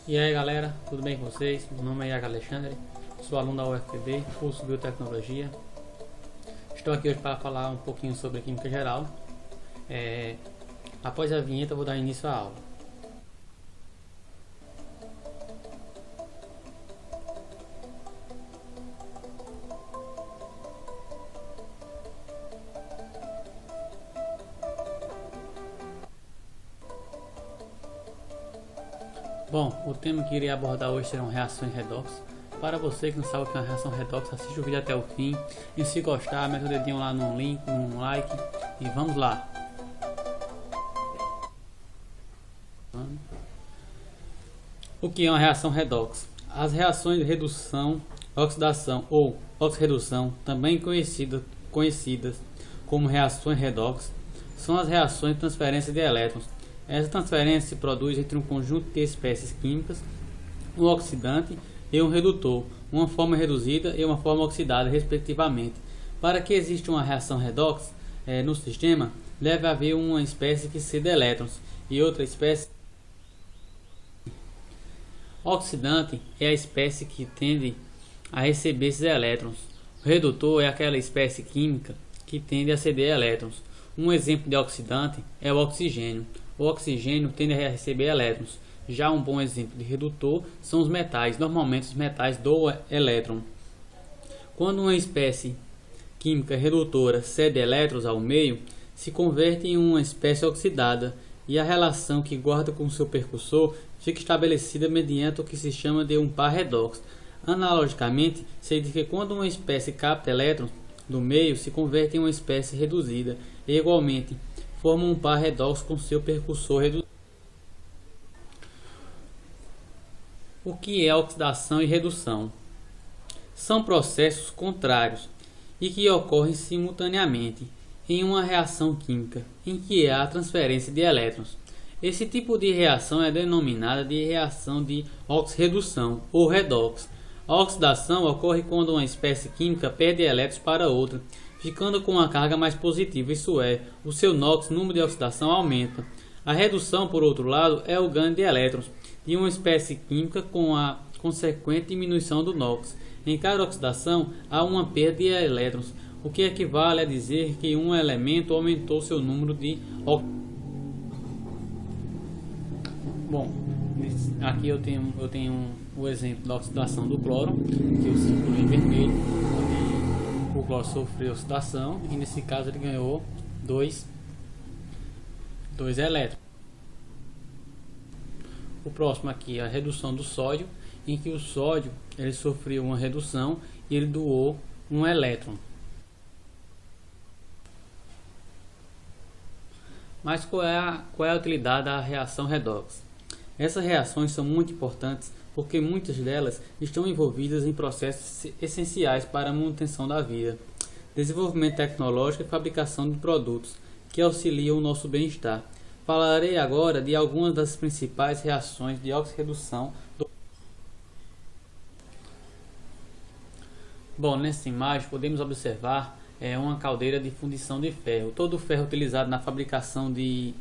E aí galera, tudo bem com vocês? Meu nome é Iago Alexandre, sou aluno da UFPB, curso de Biotecnologia. Estou aqui hoje para falar um pouquinho sobre Química Geral. Após a vinheta eu vou dar início à aula. Bom, o tema que irei abordar hoje serão reações redox. Para você que não sabe o que é uma reação redox, assiste o vídeo até o fim. E se gostar, mete o dedinho lá no link, no like e vamos lá. O que é uma reação redox? As reações de redução, oxidação ou oxirredução, também conhecidas como reações redox, são as reações de transferência de elétrons. Essa transferência se produz entre um conjunto de espécies químicas, um oxidante e um redutor, uma forma reduzida e uma forma oxidada, respectivamente. Para que exista uma reação redox no sistema, deve haver uma espécie que ceda elétrons e outra espécie. Oxidante é a espécie que tende a receber esses elétrons. O redutor é aquela espécie química que tende a ceder elétrons. Um exemplo de oxidante é o oxigênio. O oxigênio tende a receber elétrons. Já um bom exemplo de redutor são os metais. Normalmente os metais doam elétron. Quando uma espécie química redutora cede elétrons ao meio, se converte em uma espécie oxidada e a relação que guarda com seu percussor fica estabelecida mediante o que se chama de um par redox. Analogicamente, se diz que quando uma espécie capta elétrons do meio, se converte em uma espécie reduzida e igualmente forma um par redox com seu percussor reduzido. O que é oxidação e redução? São processos contrários e que ocorrem simultaneamente em uma reação química em que há transferência de elétrons. Esse tipo de reação é denominada de reação de oxirredução ou redox. A oxidação ocorre quando uma espécie química perde elétrons para outra, ficando com uma carga mais positiva, isso é, o seu NOx, número de oxidação, aumenta. A redução, por outro lado, é o ganho de elétrons de uma espécie química com a consequente diminuição do NOx. Em cada oxidação, há uma perda de elétrons, o que equivale a dizer que um elemento aumentou seu número de oxidação. Bom, aqui eu tenho o exemplo da oxidação do cloro, que eu círculo em vermelho, onde o cloro sofreu oxidação e nesse caso ele ganhou dois elétrons. O próximo aqui é a redução do sódio, em que o sódio ele sofreu uma redução e ele doou um elétron. Mas qual é a utilidade da reação redox? Essas reações são muito importantes porque muitas delas estão envolvidas em processos essenciais para a manutenção da vida, desenvolvimento tecnológico e fabricação de produtos que auxiliam o nosso bem-estar. Falarei agora de algumas das principais reações de oxirredução. Bom, nessa imagem podemos observar uma caldeira de fundição de ferro. Todo o ferro utilizado na fabricação de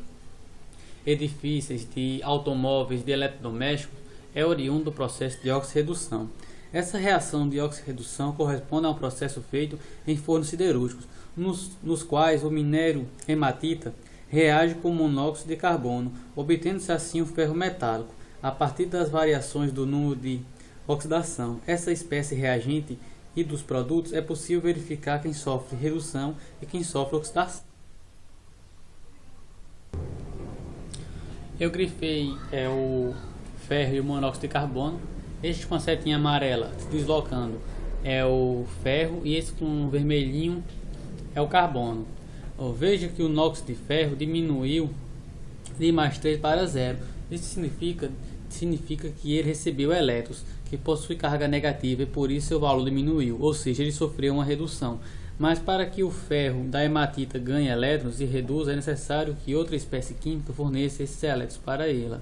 edifícios, de automóveis, de eletrodomésticos é oriundo do processo de oxirredução. Essa reação de oxirredução corresponde a um processo feito em fornos siderúrgicos, nos quais o minério hematita reage com monóxido de carbono, obtendo-se assim o ferro metálico, a partir das variações do número de oxidação. Essa espécie reagente e dos produtos é possível verificar quem sofre redução e quem sofre oxidação. Eu grifei o ferro e o monóxido de carbono. Este com a setinha amarela se deslocando é o ferro e esse com o vermelhinho é o carbono. Veja que o NOx de ferro diminuiu de +3 para 0. Isso significa que ele recebeu elétrons que possuem carga negativa e por isso seu valor diminuiu, ou seja, ele sofreu uma redução. Mas para que o ferro da hematita ganhe elétrons e reduza, é necessário que outra espécie química forneça esses elétrons para ela.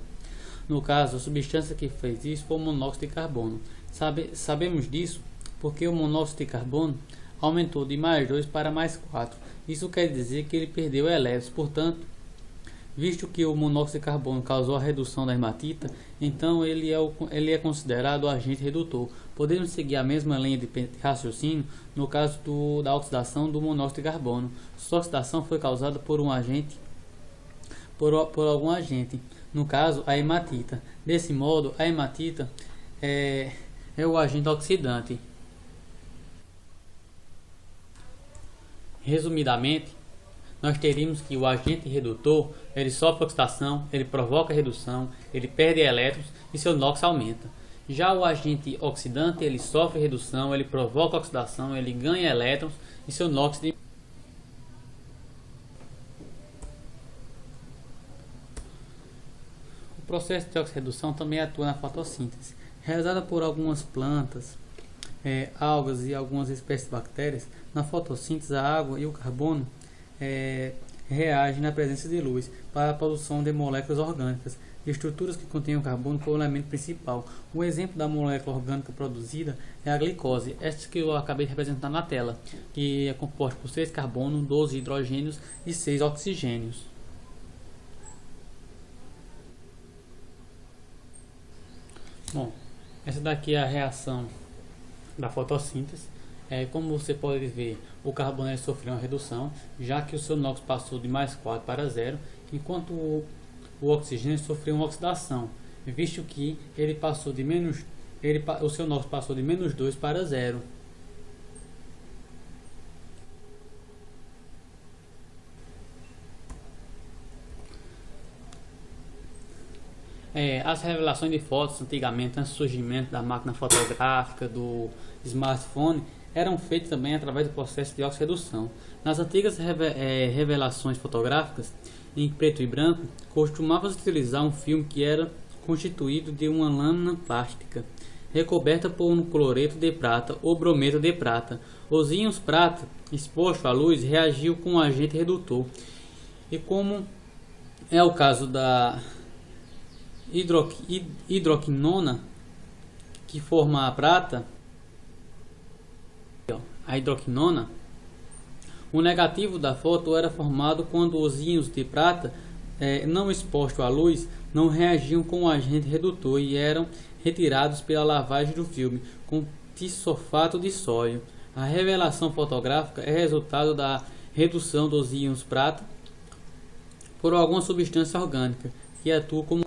No caso, a substância que fez isso foi o monóxido de carbono. Sabemos disso porque o monóxido de carbono aumentou de +2 para +4. Isso quer dizer que ele perdeu elétrons, portanto, Visto que o monóxido de carbono causou a redução da hematita, então ele é considerado o agente redutor. Podemos seguir a mesma linha de raciocínio no caso da oxidação do monóxido de carbono. Sua oxidação foi causada por um agente, por algum agente, no caso a hematita. Desse modo, a hematita é o agente oxidante. Resumidamente, nós teríamos que o agente redutor, ele sofre oxidação, ele provoca redução, ele perde elétrons e seu NOx aumenta. Já o agente oxidante, ele sofre redução, ele provoca oxidação, ele ganha elétrons e seu NOx diminui. O processo de oxirredução também atua na fotossíntese, realizada por algumas plantas, algas e algumas espécies de bactérias. Na fotossíntese, a água e o carbono reagem na presença de luz para a produção de moléculas orgânicas de estruturas que contêm o carbono como elemento principal. Um exemplo da molécula orgânica produzida é a glicose, esta que eu acabei de representar na tela, que é composta por 6 carbonos, 12 hidrogênios e 6 oxigênios. Bom, essa daqui é a reação da fotossíntese. Como você pode ver, o carbono sofreu uma redução, já que o seu NOx passou de mais 4 para 0, enquanto o oxigênio sofreu uma oxidação, visto que o seu NOx passou de menos 2 para 0. As revelações de fotos antigamente, antes do surgimento da máquina fotográfica, do smartphone, eram feitas também através do processo de oxirredução. Nas antigas revelações fotográficas, em preto e branco, costumava-se utilizar um filme que era constituído de uma lâmina plástica, recoberta por um cloreto de prata ou brometo de prata. Os íons prata, exposto à luz, reagiu com um agente redutor. E como é o caso da hidroquinona, que forma a prata, a hidroquinona, o negativo da foto era formado quando os íons de prata, não expostos à luz, não reagiam com o agente redutor e eram retirados pela lavagem do filme com tisulfato de sódio. A revelação fotográfica é resultado da redução dos íons prata por alguma substância orgânica que atua como.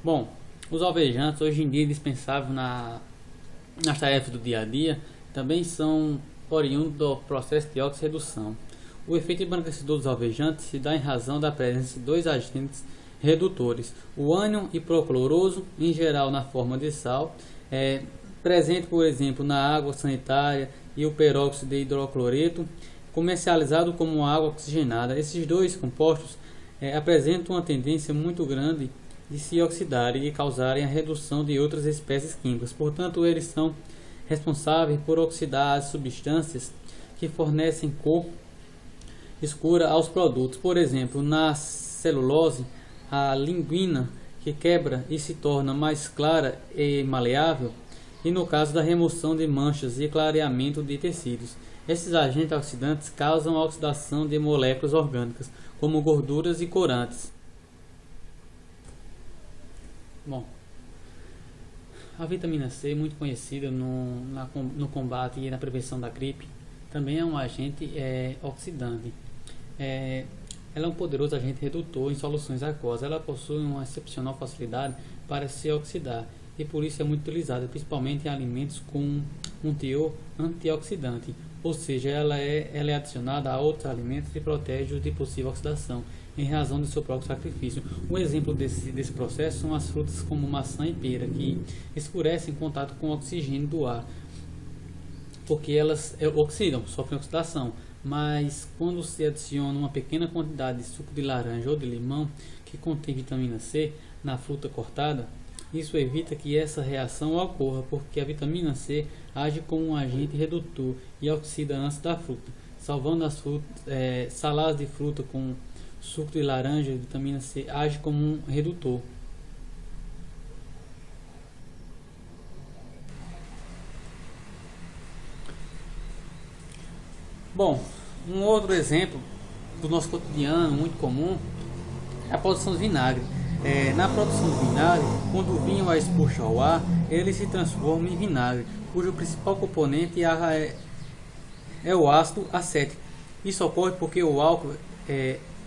Bom, os alvejantes, hoje em dia indispensáveis nas tarefas do dia a dia, também são oriundos do processo de oxirredução. O efeito embranquecedor dos alvejantes se dá em razão da presença de dois agentes redutores, o ânion hipocloroso, em geral na forma de sal, presente, por exemplo, na água sanitária, e o peróxido de hidrocloreto, comercializado como água oxigenada. Esses dois compostos apresentam uma tendência muito grande de se oxidarem e causarem a redução de outras espécies químicas. Portanto, eles são responsáveis por oxidar as substâncias que fornecem cor escura aos produtos. Por exemplo, na celulose, a linguina, que quebra e se torna mais clara e maleável, e no caso da remoção de manchas e clareamento de tecidos. Esses agentes oxidantes causam a oxidação de moléculas orgânicas, como gorduras e corantes. Bom, a vitamina C, muito conhecida no combate e na prevenção da gripe, também é um agente oxidante. Ela é um poderoso agente redutor em soluções aquosas. Ela possui uma excepcional facilidade para se oxidar e por isso é muito utilizada, principalmente em alimentos com um teor antioxidante, ou seja, ela é adicionada a outros alimentos e protege-os de possível oxidação em razão do seu próprio sacrifício. Um exemplo desse processo são as frutas como maçã e pera, que escurecem em contato com o oxigênio do ar, porque elas oxidam, sofrem oxidação. Mas quando se adiciona uma pequena quantidade de suco de laranja ou de limão que contém vitamina C na fruta cortada, isso evita que essa reação ocorra, porque a vitamina C age como um agente redutor e oxida antes da fruta, salvando as saladas de fruta com suco de laranja. A vitamina C age como um redutor. Bom, Um outro exemplo do nosso cotidiano muito comum é a produção de vinagre. Na produção de vinagre, quando o vinho é exposto ao ar, ele se transforma em vinagre, cujo principal componente é o ácido acético. Isso ocorre porque o álcool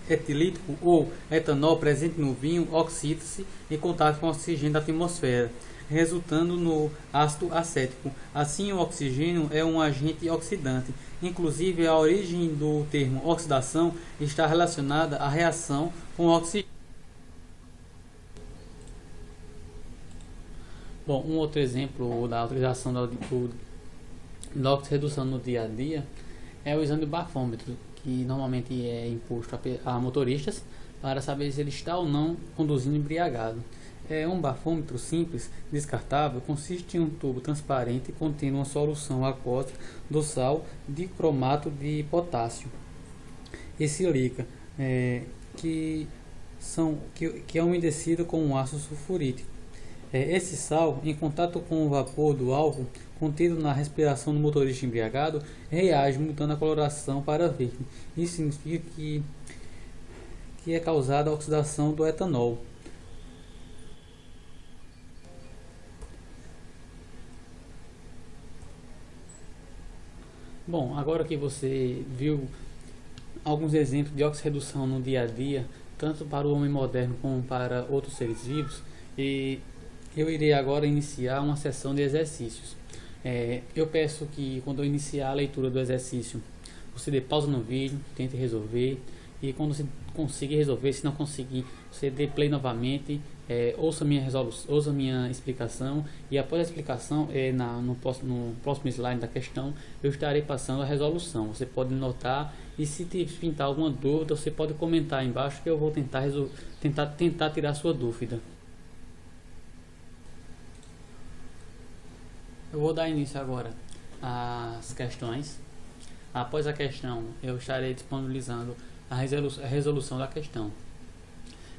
etilítico ou etanol presente no vinho oxida-se em contato com o oxigênio da atmosfera, resultando no ácido acético. Assim, o oxigênio é um agente oxidante. Inclusive, a origem do termo oxidação está relacionada à reação com o oxigênio. Bom, um outro exemplo da utilização da oxirredução no dia a dia é o exame do bafômetro, que normalmente é imposto a motoristas para saber se ele está ou não conduzindo embriagado. Um bafômetro simples, descartável, consiste em um tubo transparente contendo uma solução aquosa do sal de cromato de potássio e sílica, que é umedecido com um ácido sulfurídrico. Esse sal, em contato com o vapor do álcool contido na respiração do motorista embriagado, reage mudando a coloração para verde. Isso significa que é causada a oxidação do etanol. Bom, agora que você viu alguns exemplos de oxirredução no dia a dia, tanto para o homem moderno como para outros seres vivos, e eu irei agora iniciar uma sessão de exercícios. Eu peço que quando eu iniciar a leitura do exercício, você dê pausa no vídeo, tente resolver, e quando você conseguir resolver, se não conseguir, você dê play novamente, ouça minha explicação, e após a explicação, no próximo slide da questão, eu estarei passando a resolução. Você pode notar, e se pintar alguma dúvida, você pode comentar aí embaixo que eu vou tentar tirar sua dúvida. Eu vou dar início agora às questões. Após a questão, eu estarei disponibilizando a resolução da questão.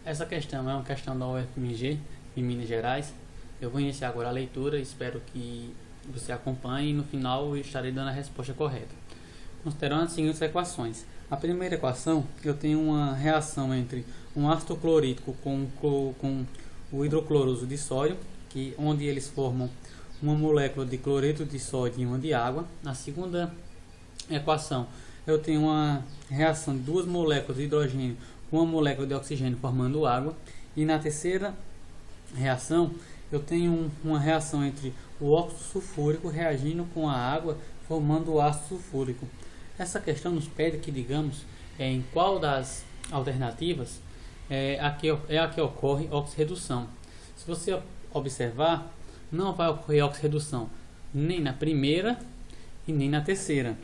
Essa questão é uma questão da UFMG, em Minas Gerais. Eu vou iniciar agora a leitura, espero que você acompanhe e no final eu estarei dando a resposta correta. Considerando as seguintes equações. A primeira equação, eu tenho uma reação entre um ácido clorídrico com o hidrocloroso de sódio, onde eles formam uma molécula de cloreto de sódio e uma de água. Na segunda equação, eu tenho uma reação de duas moléculas de hidrogênio com uma molécula de oxigênio formando água. E na terceira reação, eu tenho uma reação entre o óxido sulfúrico reagindo com a água formando o ácido sulfúrico. Essa questão nos pede que digamos em qual das alternativas é a que ocorre oxirredução. Se você observar, não vai ocorrer oxirredução nem na primeira e nem na terceira.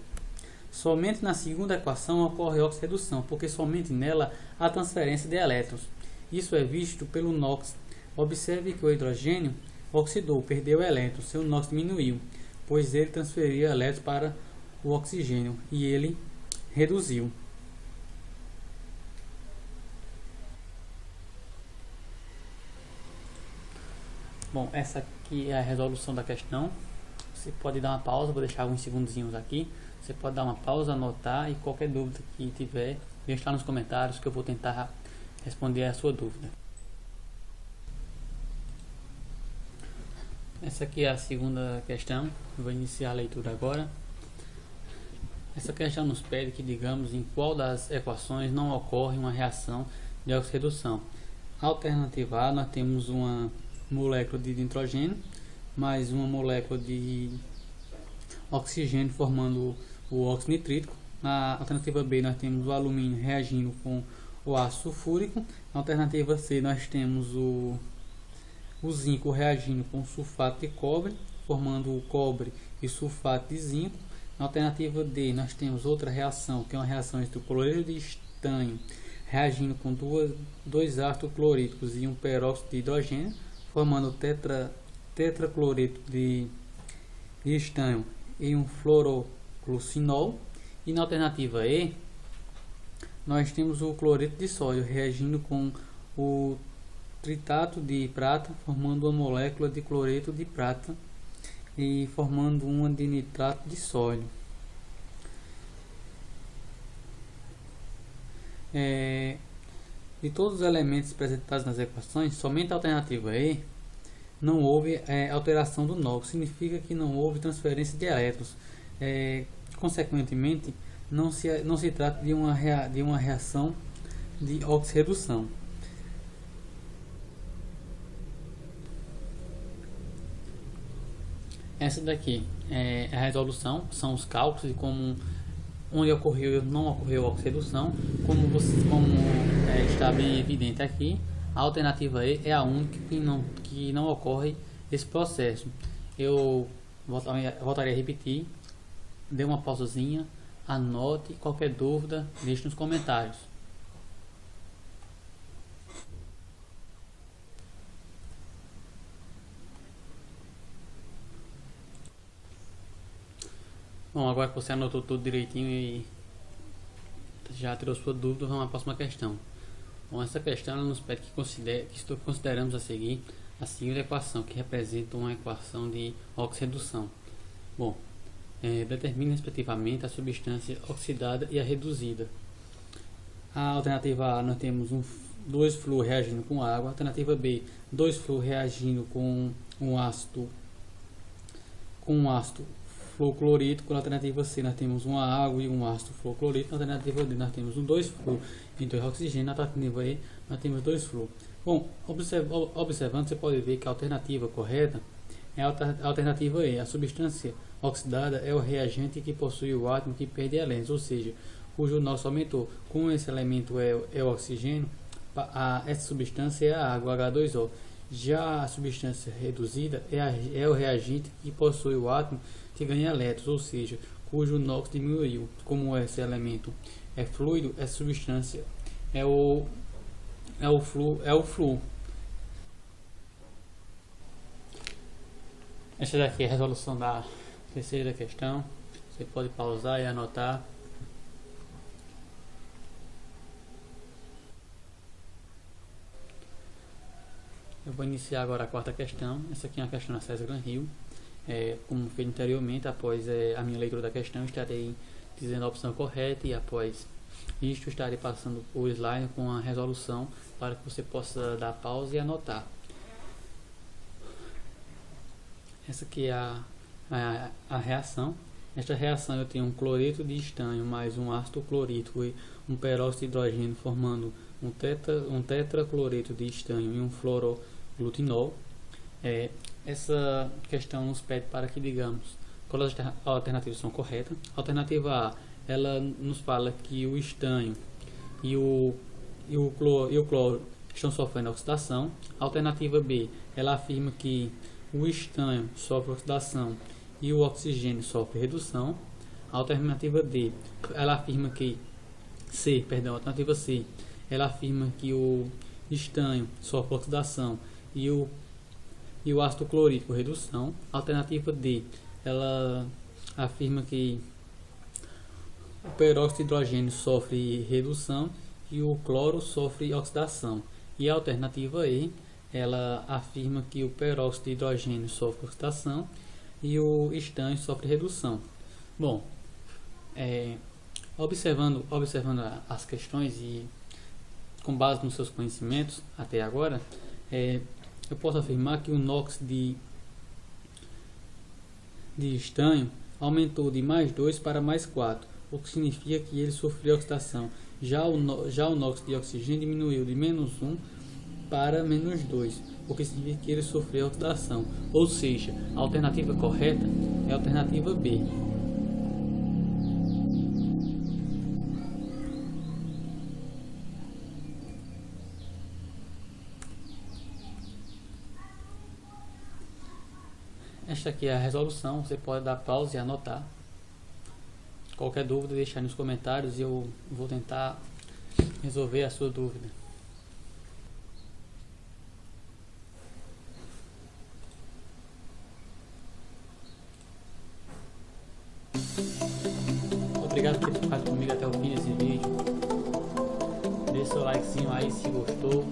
Somente na segunda equação ocorre oxirredução, porque somente nela há transferência de elétrons. Isso é visto pelo NOx. Observe que o hidrogênio oxidou, perdeu elétrons, seu NOx diminuiu, pois ele transferiu elétrons para o oxigênio e ele reduziu. Bom, essa aqui é a resolução da questão. Você pode dar uma pausa, vou deixar alguns segundinhos aqui. Você pode dar uma pausa, anotar e qualquer dúvida que tiver, deixar nos comentários que eu vou tentar responder a sua dúvida. Essa aqui é a segunda questão, eu vou iniciar a leitura agora. Essa questão nos pede que digamos em qual das equações não ocorre uma reação de oxirredução. Alternativa A, nós temos uma molécula de nitrogênio mais uma molécula de oxigênio formando o óxido nitrítico. Na alternativa B, nós temos o alumínio reagindo com o ácido sulfúrico. Na alternativa C, nós temos o zinco reagindo com sulfato de cobre, formando o cobre e sulfato de zinco. Na alternativa D, nós temos outra reação, que é uma reação entre o cloreto de estanho reagindo com dois ácidos clorídricos e um peróxido de hidrogênio, formando tetracloreto de estanho e um fluoroglucinol. E na alternativa E, nós temos o cloreto de sódio reagindo com o tritato de prata, formando uma molécula de cloreto de prata e formando uma de nitrato de sódio. De todos os elementos apresentados nas equações, somente a alternativa E não houve alteração do NOx, significa que não houve transferência de elétrons. Consequentemente, não se trata de uma reação de oxirredução. Essa daqui é a resolução, são os cálculos de onde ocorreu não ocorreu oxirredução. Como está bem evidente aqui, a alternativa E é a única que não ocorre esse processo. Eu voltaria a repetir, dê uma pausazinha, anote, qualquer dúvida deixe nos comentários. Bom, agora que você anotou tudo direitinho e já tirou sua dúvida, vamos à próxima questão. Bom, essa questão ela nos pede que consideramos a seguir a seguinte equação, que representa uma equação de oxirredução. Bom, determina respectivamente a substância oxidada e a reduzida. A alternativa A, nós temos dois flúor reagindo com água. A alternativa B, dois flúor reagindo com um ácido fluorclorítico. Na alternativa C, nós temos uma água e um ácido fluorclorítico. Na alternativa D, nós temos dois flúor e dois oxigênio. Na alternativa E, nós temos dois flúor. Bom, observando, você pode ver que a alternativa correta é a alternativa E. A substância oxidada é o reagente que possui o átomo que perde elétrons, ou seja, cujo NOx aumentou. Com esse elemento é o oxigênio, essa substância é a água, H2O. Já a substância reduzida é o reagente que possui o átomo que ganha elétrons, ou seja, cujo NOx diminuiu. Como esse elemento é fluido, essa substância é o flúor. Essa daqui é a resolução da terceira questão. Você pode pausar e anotar. Eu vou iniciar agora a quarta questão. Essa aqui é uma questão da César Granhill. Como feito anteriormente, após a minha leitura da questão, estarei dizendo a opção correta e após isto estarei passando o slide com a resolução para que você possa dar pausa e anotar. Essa aqui é a reação. Esta reação eu tenho um cloreto de estanho mais um ácido clorítico e um peróxido de hidrogênio formando um tetracloreto de estanho e um fluoroglutinol. Essa questão nos pede para que digamos qual as alternativas são corretas. A alternativa A, ela nos fala que o estanho e o cloro estão sofrendo oxidação. A alternativa B, ela afirma que o estanho sofre oxidação e o oxigênio sofre redução. A alternativa D, ela afirma que a alternativa C, ela afirma que o estanho sofre oxidação e o ácido clorítico redução. A alternativa D, ela afirma que o peróxido de hidrogênio sofre redução e o cloro sofre oxidação. E a alternativa E, ela afirma que o peróxido de hidrogênio sofre oxidação e o estanho sofre redução. Bom, observando as questões e com base nos seus conhecimentos até agora, eu posso afirmar que o NOx de estanho aumentou de mais 2 para mais 4, o que significa que ele sofreu oxidação. Já o NOx de oxigênio diminuiu de menos 1 para menos 2, o que significa que ele sofreu oxidação. Ou seja, a alternativa correta é a alternativa B. Esta aqui é a resolução, você pode dar pausa e anotar. Qualquer dúvida, deixar nos comentários e eu vou tentar resolver a sua dúvida. Obrigado por ter ficado comigo até o fim desse vídeo. Deixe seu likezinho aí se gostou.